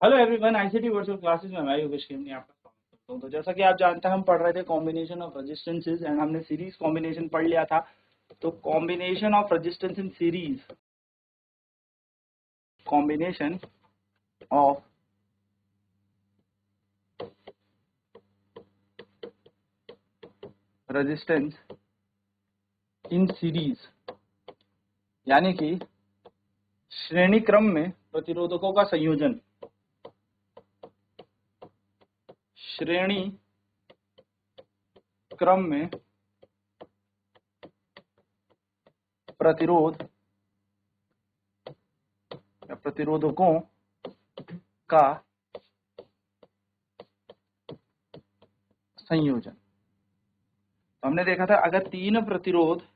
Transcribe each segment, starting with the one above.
Hello everyone, ICT virtual classes में मैं योगेश खेमनी आपका स्वागत करता हूं। तो जैसा कि आप जानते हैं, हम पढ़ रहे थे कॉम्बिनेशन ऑफ रेजिस्टेंसेस एंड हमने सीरीज कॉम्बिनेशन पढ़ लिया था। तो combination of resistance in series, combination of resistance in series यानी कि श्रेणी क्रम में प्रतिरोधकों का संयोजन, श्रेणी क्रम में प्रतिरोध या प्रतिरोधकों का संयोजन। तो हमने देखा था, अगर तीन प्रतिरोध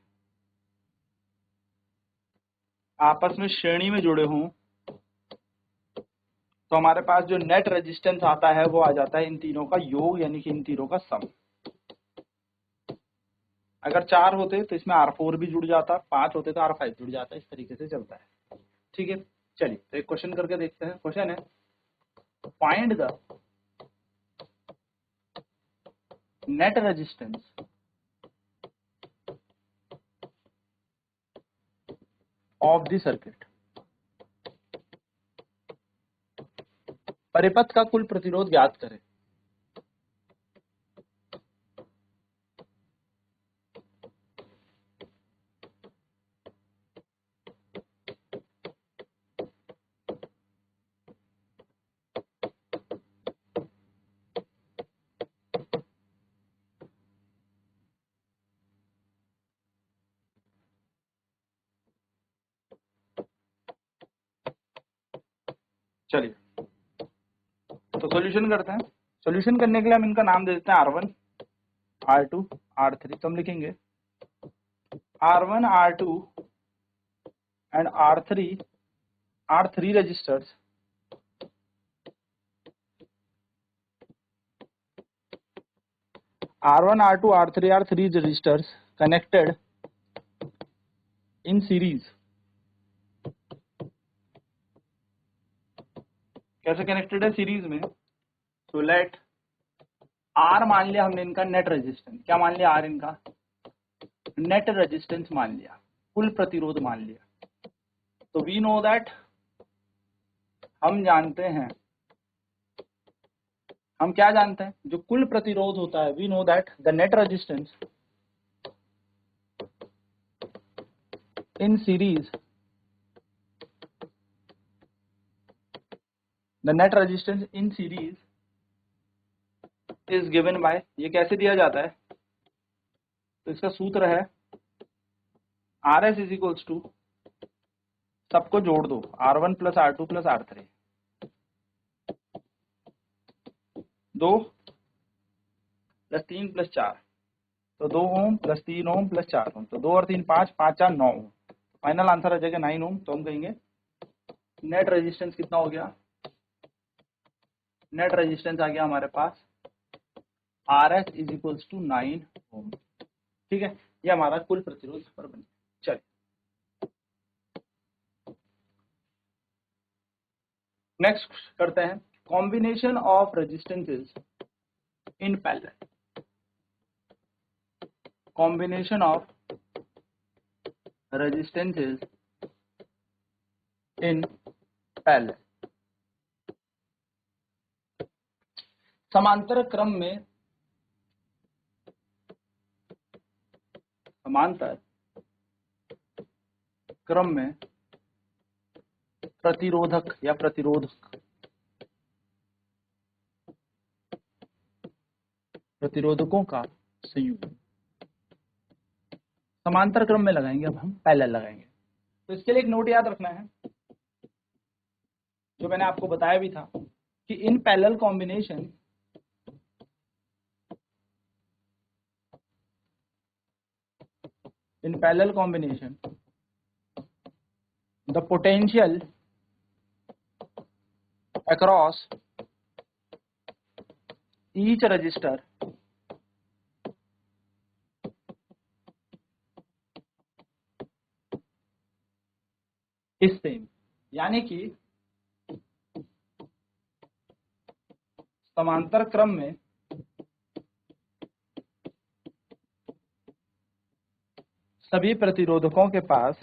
आपस में श्रेणी में जुड़े हों तो हमारे पास जो नेट रेजिस्टेंस आता है वो आ जाता है इन तीनों का योग, यानी कि इन तीनों का सम। अगर 4 होते तो इसमें R4 भी जुड़ जाता, 5 होते तो R5 जुड़ जाता। इस तरीके से चलता है। ठीक है, चलिए तो एक क्वेश्चन करके देखते हैं। क्वेश्चन है, find the net resistance of the circuit. परिपथ का कुल प्रतिरोध ज्ञात करें। चलिए तो सॉल्यूशन करते हैं। सॉल्यूशन करने के लिए हम इनका नाम दे देते हैं R1, R2, R3। तो हम लिखेंगे R1, R2 and R3 registers R1, R2, R3 are three resistors connected in series। कैसे कनेक्टेड है सीरीज में? तो लेट R मान लिया हमने इनका नेट रेजिस्टेंस। क्या मान लिया? R इनका नेट रेजिस्टेंस मान लिया, कुल प्रतिरोध मान लिया। तो वी नो दैट, हम जानते हैं, हम क्या जानते हैं? जो कुल प्रतिरोध होता है, we know that the net resistance in series, the net resistance in series is given by, ये कैसे दिया जाता है? तो इसका सूत्र है RS इज इक्वल्स टू, सबको जोड़ दो, R1 plus R2 plus R3, 2 plus 3 plus 4, तो 2 ओम प्लस 3 ओम प्लस 4 ओम, तो 2 और 3 5, 5 4 9 ओम। फाइनल आंसर आ जाएगा 9 ओम। तो हम कहेंगे नेट रेजिस्टेंस कितना हो गया? नेट रेजिस्टेंस आ गया हमारे पास RS इज इक्वल्स टू 9 ओम। ठीक है, ये हमारा कुल प्रतिरोध पर बन। चलिए नेक्स्ट करते हैं, combination of resistances in parallel. Combination of resistances in parallel. समांतर क्रम में, समांतर क्रम में प्रतिरोधक या प्रतिरोधक, प्रतिरोधकों का संयुग्म। समांतर क्रम में लगाएंगे, अब हम पैरेलल लगाएंगे। तो इसके लिए एक नोट याद रखना है, जो मैंने आपको बताया भी था कि in parallel combination, in parallel combination the potential across each resistor is same। यानी कि समांतर क्रम में सभी प्रतिरोधकों के पास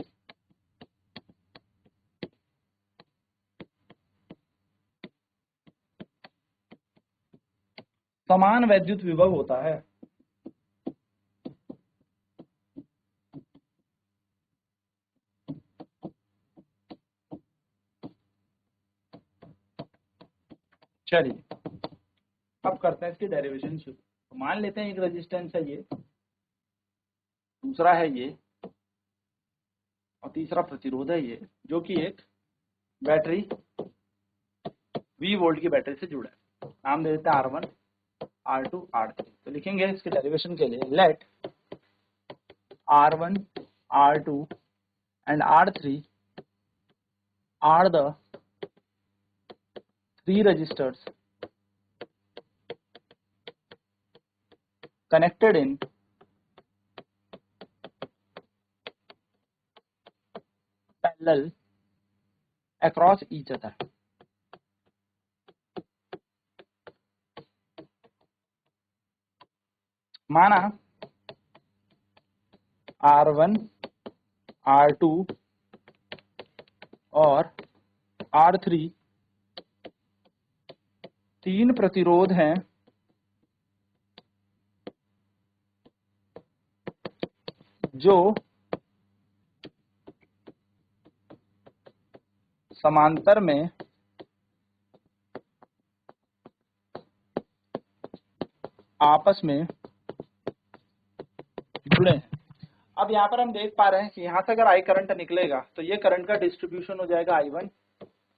समान वैद्युत विभव होता है। चलिए अब करते हैं इसकी डेरिवेशन शुरू। तो मान लेते हैं एक रेजिस्टेंस है ये, दूसरा है ये, और तीसरा प्रतिरोध है ये, जो कि एक बैटरी 20 वोल्ट की बैटरी से जुड़ा है। नाम दे देते हैं R1, R2, R3। तो लिखेंगे इसके डेरिवेशन के लिए, late R1, R2 and R3 are the three resistors connected in parallel across each other. माना R1, R2 और R3 तीन प्रतिरोध हैं जो समांतर में आपस में जुड़े हैं। अब यहाँ पर हम देख पा रहे हैं कि यहाँ से अगर I करंट निकलेगा तो ये करंट का डिस्ट्रीब्यूशन हो जाएगा I1,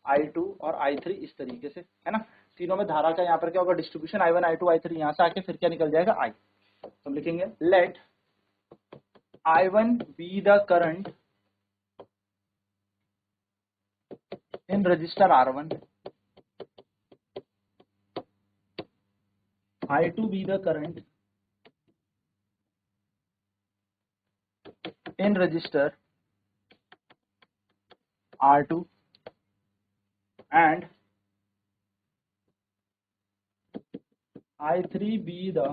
I2 और I3 इस तरीके से, है ना। तीनों में धारा का यहाँ पर क्या होगा, डिस्ट्रीब्यूशन I1, I2, I3। यहाँ से आके फिर क्या निकल जाएगा, I। तो हम लिखेंगे let I1 be the current in register R1, I2 be the current in register R2 and I3 be the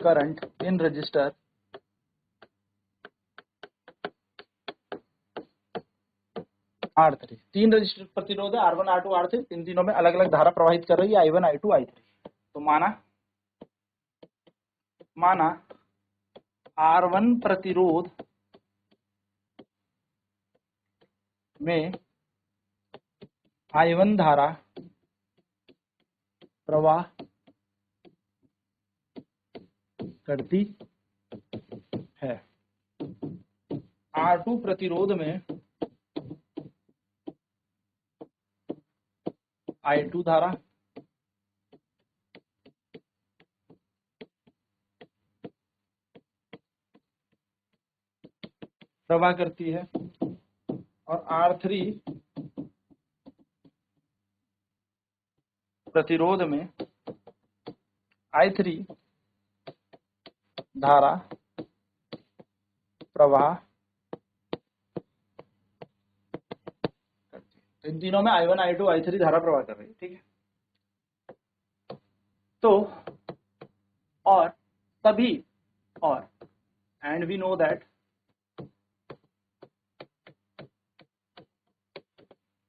current in register R3। तीन रजिस्टर प्रतिरोध है R1, R2, R3। इन तीनों में अलग अलग धारा प्रवाहित कर रही है I1, I2, I3। तो माना R1 प्रतिरोध में I1 धारा प्रवाह करती है, R2 प्रतिरोध में I2 धारा प्रवाह करती है, और R3 प्रतिरोध में I3 धारा प्रवाह करती है। तो इन तीनों में I1, I2, I3 धारा प्रवाह कर रही है, ठीक है। तो और तभी और and we know that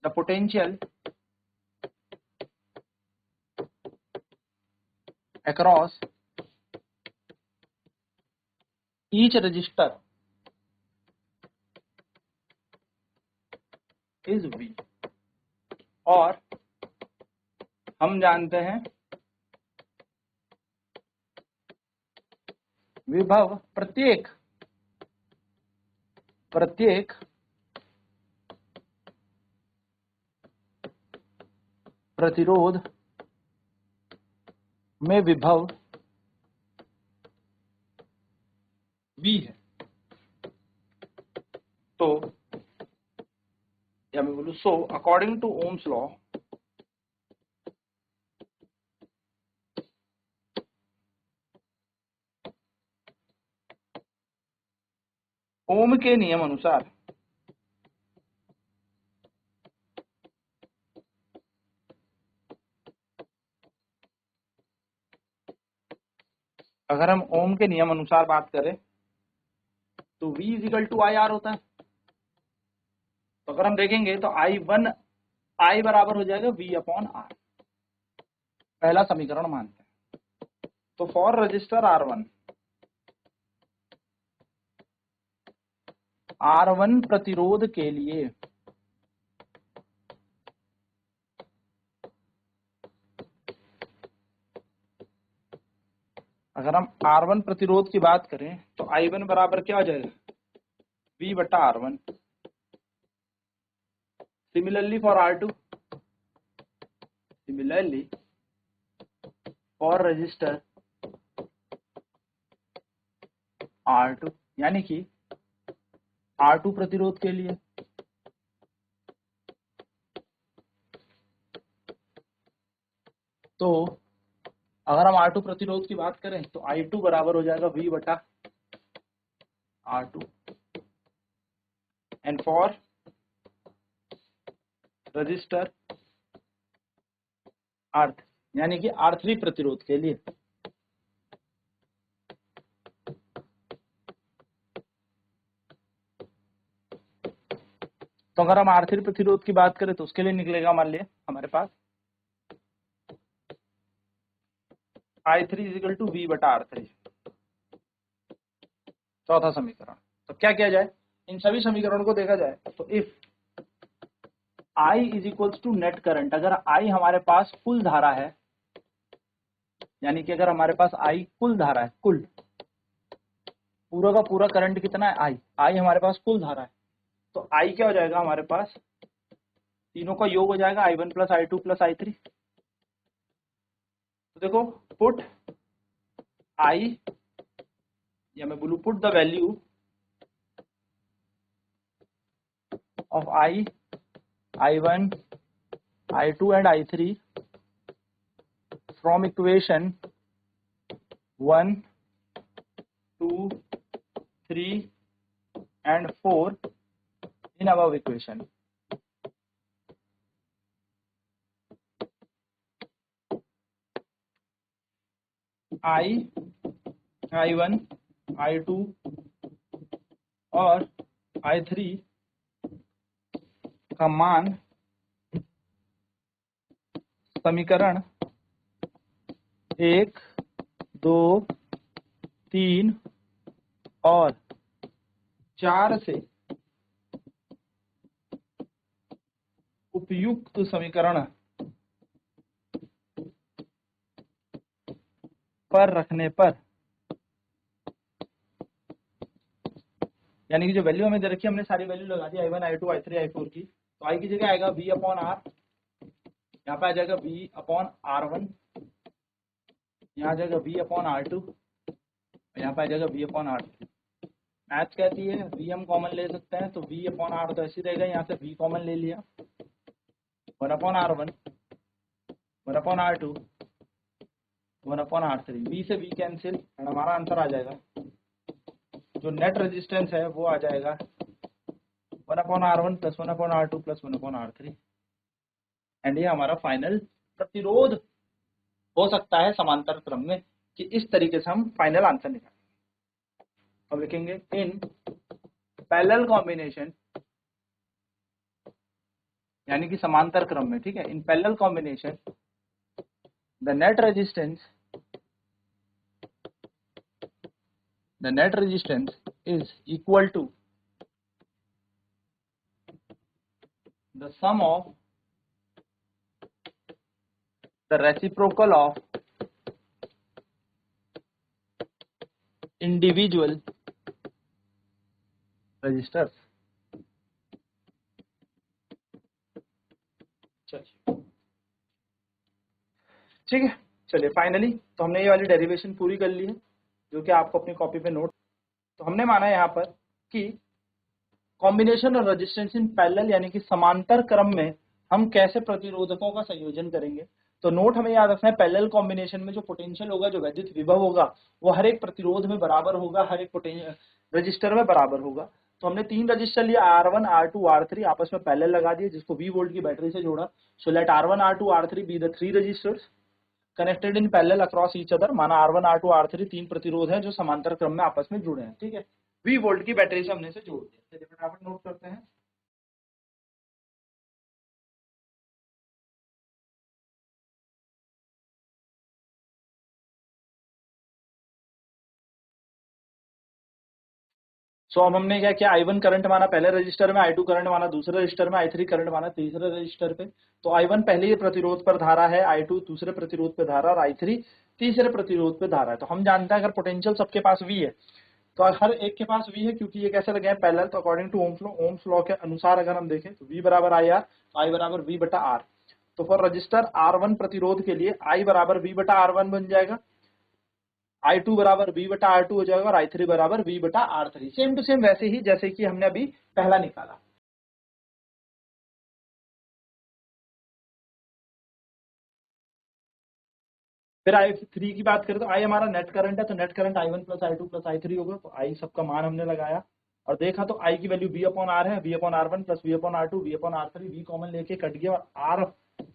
the potential across each resistor is V। और हम जानते हैं विभव प्रत्येक प्रतिरोध में विभव V है। तो या मैं बोलूं, so according to Ohm's law Ohm के नियम अनुसार अगर हम ओम के नियम अनुसार बात करें तो V is equal to I R होता है। तो अगर हम देखेंगे तो I बराबर हो जाएगा V अपॉन आर, पहला समीकरण मानते हैं। तो फॉर रजिस्टर R1 प्रतिरोध के लिए अगर हम R1 प्रतिरोध की बात करें तो I1 बराबर क्या हो जाएगा, V बटा R1। Similarly for R2, similarly for register R2, यानी कि R2 प्रतिरोध के लिए तो अगर हम R2 प्रतिरोध की बात करें तो I2 बराबर हो जाएगा V बटा R2। And for register R3, यानी कि R3 प्रतिरोध के लिए तो अगर हम R3 प्रतिरोध की बात करें तो उसके लिए निकलेगा, मान लिया हमारे पास I3 इजिकल टू V बटा R3, चौथा समीकरण। तो क्या किया जाए, इन सभी समीकरणों को देखा जाए तो if I is equals to net current, अगर I हमारे पास कुल धारा है, यानी कि अगर हमारे पास I कुल धारा है, कुल पूरा का पूरा करंट कितना है I हमारे पास कुल धारा है, तो I क्या हो जाएगा हमारे पास, तीनों का योग हो जाएगा I1 plus I2 plus I3। तो देखो पुट I, या मैं बोलूं put the value of I1, I2 and I3 from equation 1, 2, 3 and 4 in above equation। I1, I2 और I3 का मान समीकरण 1, 2, 3 और 4 से उपयुक्त समीकरण पर रखने पर, यानी कि जो वैल्यू हमें दे रखी है हमने सारी वैल्यू लगा दी I1, I2, I3, I4 की, तो I की जगह आएगा V अपॉन R, यहाँ पे आ जाएगा V अपॉन R1, यहाँ आ जाएगा V अपॉन R2, यहाँ पे आ जाएगा V अपॉन R3। मैथ कहती है V हम कॉमन ले सकते हैं, तो V अपॉन R तो ऐसे रहेगा, यहाँ से V कॉमन ले लिया, 1 upon R1, 1 upon R2, 1 upon R3, V से V कैंसिल, और हमारा आंसर आ जाएगा, जो नेट रेजिस्टेंस है वो आ जाएगा 1 upon R1 plus 1 upon R2 plus 1 upon R3। And ये हमारा फाइनल प्रतिरोध हो सकता है समांतर क्रम में, कि इस तरीके से हम फाइनल आंसर निकालेंगे। अब लिखेंगे इन पैरेलल कॉम्बिनेशन, यानी कि समांतर क्रम में, ठीक है, in parallel combination the net resistance is equal to the sum of the reciprocal of individual resistors। चलिए ठीक है, चलिए फाइनली तो हमने ये वाली डेरिवेशन पूरी कर ली है, जो कि आपको अपनी कॉपी पे नोट। तो हमने माना यहाँ पर कि कॉम्बिनेशन और रेजिस्टेंस इन पैरेलल, यानी कि समांतर क्रम में हम कैसे प्रतिरोधकों का संयोजन करेंगे। तो नोट हमें याद रखना है, पैरेलल कॉम्बिनेशन में जो पोटेंशियल होगा, जो वैद्युत विभव होगा, वो हर एक प्रतिरोध में बराबर होगा, हर एक रजिस्टर में बराबर होगा। तो हमने 3 रजिस्टर लिया, R1, R2, R3, आपस में पैरेलल लगा दिए, जिसको 20 वोल्ट की बैटरी से जोड़ा। So let R1, R2, R3 be the 3 registers. Connected in parallel across each other, माना R1 R2 R3 तीन प्रतिरोध हैं जो समांतर क्रम में आपस में जुड़े हैं, ठीक है। V वोल्ट की बैटरी से हमने इसे जोड़ दिया, चलिए फटाफट नोट करते हैं। सो अब हमने क्या किया, I1 करंट माना पहले रजिस्टर में, I2 करंट माना दूसरे रजिस्टर में, I3 करंट माना तीसरे रजिस्टर पे। तो I1 पहले प्रतिरोध पर धारा है, I2 दूसरे प्रतिरोध पे धारा और I3 तीसरे प्रतिरोध पे धारा है। तो हम जानते हैं अगर पोटेंशियल सबके पास V है तो हर एक के पास V है, क्योंकि ये कैसे लगे हैं पैरेलल। तो अकॉर्डिंग टू ओम्स लॉ के अनुसार अगर हम देखें तो V बराबर I R, I बराबर V बटा R। तो फॉर रजिस्टर R1 प्रतिरोध के लिए I बराबर V बटा R1 बन जाएगा, I2 बराबर V बटा R2 हो जाएगा और I3 बराबर V बटा R3। सेम टू सेम वैसे ही जैसे कि हमने अभी पहला निकाला। फिर I3 की बात करें तो I हमारा नेट करंट है, तो net current I1 plus I2 plus I3 होगा। तो I सबका मान हमने लगाया और देखा तो I की वैल्यू V अपॉन R है, V upon R1 plus V upon R2 V upon R3, V common लेके कट गया और R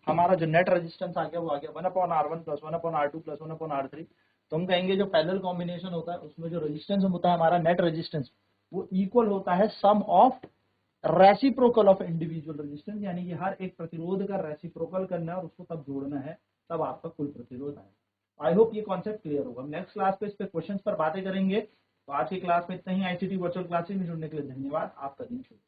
हमारा जो नेट रेजिस्टेंस आ गया वो आ गया 1 upon R1 plus 1 upon R2 plus 1 upon R3। तो हम कहेंगे जो पैरेलल कॉम्बिनेशन होता है उसमें जो रेजिस्टेंस होता है हमारा नेट रेजिस्टेंस वो इक्वल होता है sum of reciprocal of individual resistance, यानी कि हर एक प्रतिरोध का रेसिप्रोकल करना है और उसको तब जोड़ना है, तब आपका कुल प्रतिरोध आएगा। आई होप ये कॉन्सेप्ट क्लियर होगा। नेक्स्ट क्लास पे इस पे क्वेश्चंस पर बातें करेंगे। तो आज की क्लास में इतना ही। आईसीटी वर्चुअल क्लासेस में जुड़ने के लिए धन्यवाद। आपका दिन शुभ।